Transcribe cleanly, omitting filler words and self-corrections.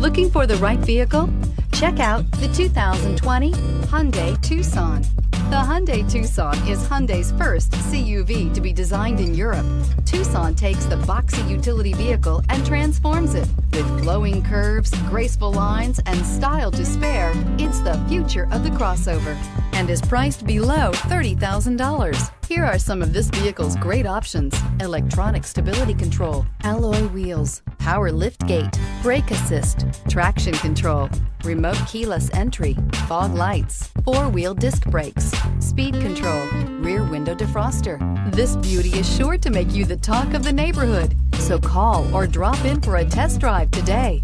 Looking for the right vehicle? Check out the 2020 Hyundai Tucson. The Hyundai Tucson is Hyundai's first CUV to be designed in Europe. Tucson takes the boxy utility vehicle and transforms it. With flowing curves, graceful lines, and style to spare, it's the future of the crossover and is priced below $30,000. Here are some of this vehicle's great options: electronic stability control, alloy wheels, power liftgate, brake assist, traction control, remote keyless entry, fog lights, four-wheel disc brakes, speed control, rear window defroster. This beauty is sure to make you the talk of the neighborhood. So call or drop in for a test drive today.